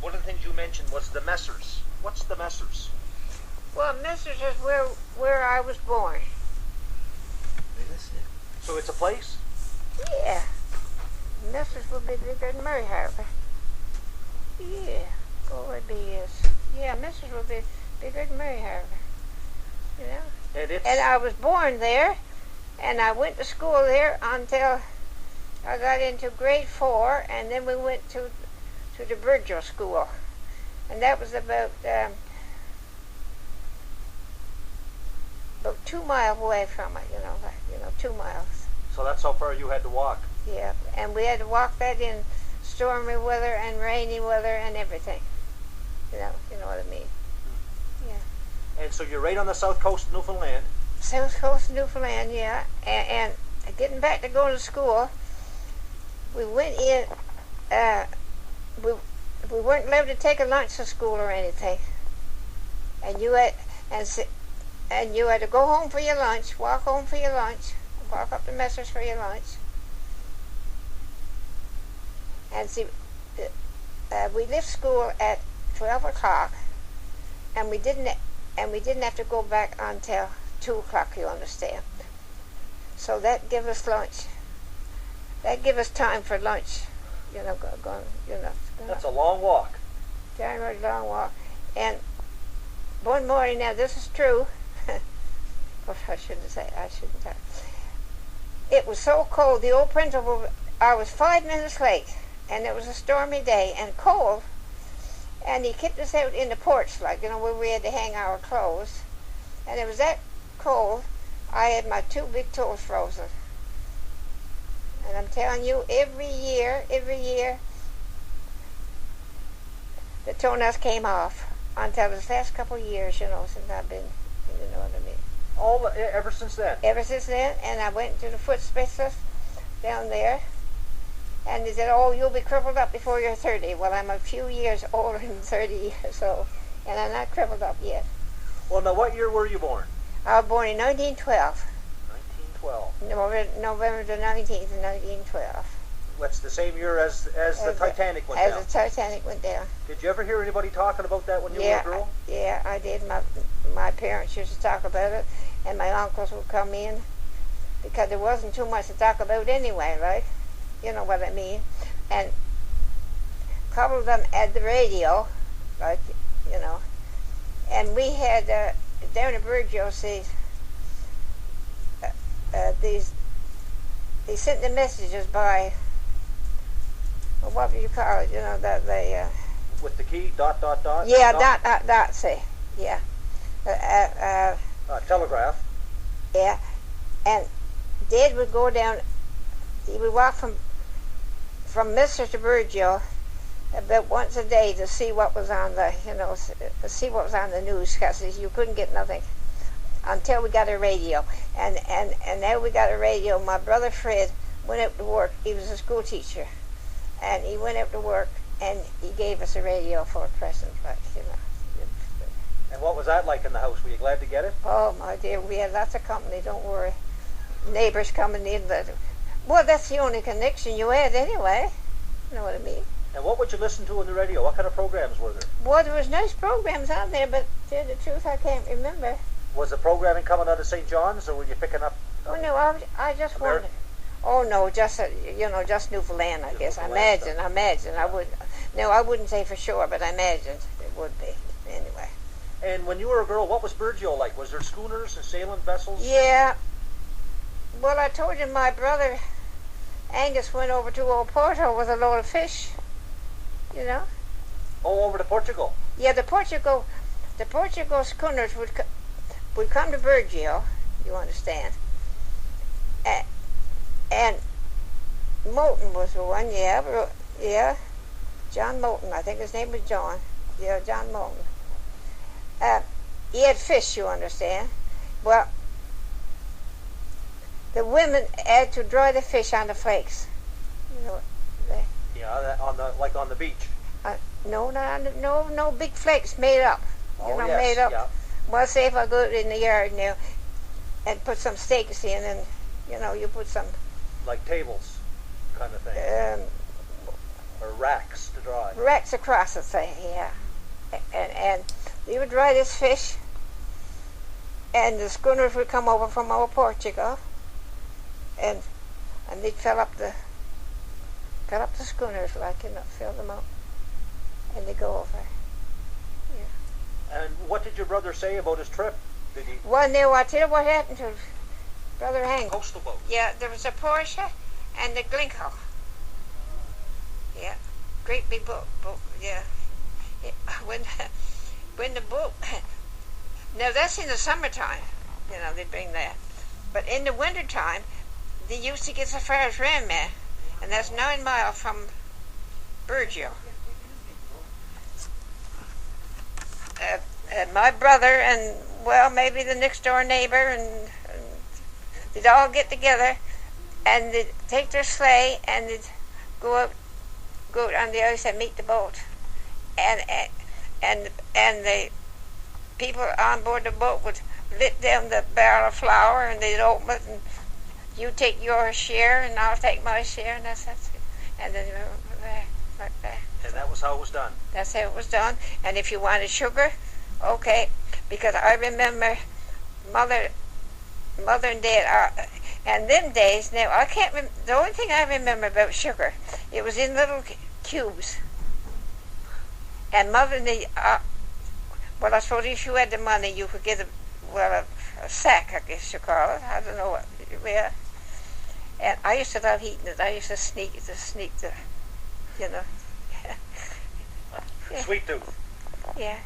one of the things you mentioned was the Messers. What's the Messers? Well, Messers is where I was born. So it's a place? Yeah. Messers will be bigger than Murray Harbour. Yeah. Oh, it be yes. Yeah, Messers will be bigger than Murray Harbour. You know? And I was born there, and I went to school there until I got into grade 4, and then we went to the Burgeo school, and that was about 2 miles away from it. You know, 2 miles. So that's how far you had to walk. Yeah, and we had to walk that in stormy weather and rainy weather and everything. You know what I mean. Yeah. And so you're right on the south coast of Newfoundland. South coast of Newfoundland, yeah. And getting back to going to school, we went in. We weren't allowed to take a lunch to school or anything. And you had to go home for your lunch, walk home for your lunch, walk up to Messers for your lunch. And see, we left school at 12 o'clock, and we didn't have to go back until 2 o'clock. You understand? So that gave us lunch. That gave us time for lunch. That's a long walk. Very long walk. And one morning, now this is true. I shouldn't have. It was so cold. The old principal, I was 5 minutes late, and it was a stormy day and cold. And he kept us out in the porch, where we had to hang our clothes. And it was that cold, I had my 2 big toes frozen. And I'm telling you, every year, the toenails came off until the last couple of years, since I've been, you know what I mean. Ever since then? Ever since then, and I went to the foot specialist down there, and they said, "Oh, you'll be crippled up before you're 30. Well, I'm a few years older than 30 years old, and I'm not crippled up yet. Well, now, what year were you born? I was born in 1912. 1912. November the 19th, 1912. That's the same year as the Titanic went down. As the Titanic went down. Did you ever hear anybody talking about that when you were a girl? Yeah, I did. My parents used to talk about it, and my uncles would come in, because there wasn't too much to talk about anyway, right? You know what I mean? And a couple of them had the radio, like, and we had, down at Burgeo, they sent the messages by, well, what do you call it? That they... with the key, dot, dot, dot? Yeah, dot, say. Yeah. Telegraph. Yeah. And Dad would go down, he would walk from Mr. to Burgeo about once a day to see what was on the, see what was on the news, because you couldn't get nothing until we got a radio. And now we got a radio. My brother Fred went out to work. He was a school teacher, and he went out to work, and he gave us a radio for a present, And what was that like in the house? Were you glad to get it? Oh, my dear, we had lots of company, don't worry. Neighbors coming in. Well, that's the only connection you had anyway. You know what I mean? And what would you listen to on the radio? What kind of programs were there? Well, there was nice programs on there, but to tell the truth, I can't remember. Was the programming coming out of St. John's, or were you picking up... Well, no, I just wanted... Oh, no, just, just Newfoundland, I guess. I imagine. I wouldn't say for sure, but I imagined it would be, anyway. And when you were a girl, what was Burgeo like? Was there schooners and sailing vessels? Yeah. Well, I told you my brother Angus went over to Old Porto with a load of fish, Oh, over to Portugal? Yeah, the Portugal schooners would come to Burgeo, you understand. And Moulton was the one, yeah. John Moulton, I think his name was John. Yeah, John Moulton. He had fish, you understand. Well, the women had to dry the fish on the flakes. Yeah, on the beach. No big flakes made up. Made up. Yeah. Well, say if I go in the yard now and put some stakes in, and you put some... Like tables, kind of thing. or racks to dry. Racks across it, say, yeah. And they would dry this fish, and the schooners would come over from old Portugal, and they'd fill up the schooners, like, fill them up, and they go over. Yeah. And what did your brother say about his trip? Did he? Well, now I tell you what happened to Brother Hank. Coastal boat. Yeah, there was a Porsche and the Glinko. Yeah, great big boat. Yeah. When the boat. Now that's in the summertime. They bring that. But in the wintertime, they used to get as far as Ranmere, and that's 9 miles from Burgeo. My brother and, well, maybe the next door neighbor, and they'd all get together, and they'd take their sleigh, and they'd go out on the ice and meet the boat, and the people on board the boat would lit down the barrel of flour, and they'd open it, and you take your share, and I'll take my share, and that's it. And then like that. And that was how it was done. That's how it was done. And if you wanted sugar, okay, because I remember mother and dad, and them days, now I can't the only thing I remember about sugar, it was in little cubes. And mother and well, I suppose if you had the money, you could get a sack, I guess you call it. I don't know what, yeah. And I used to love eating it. I used to sneak the. Sweet tooth. Yeah.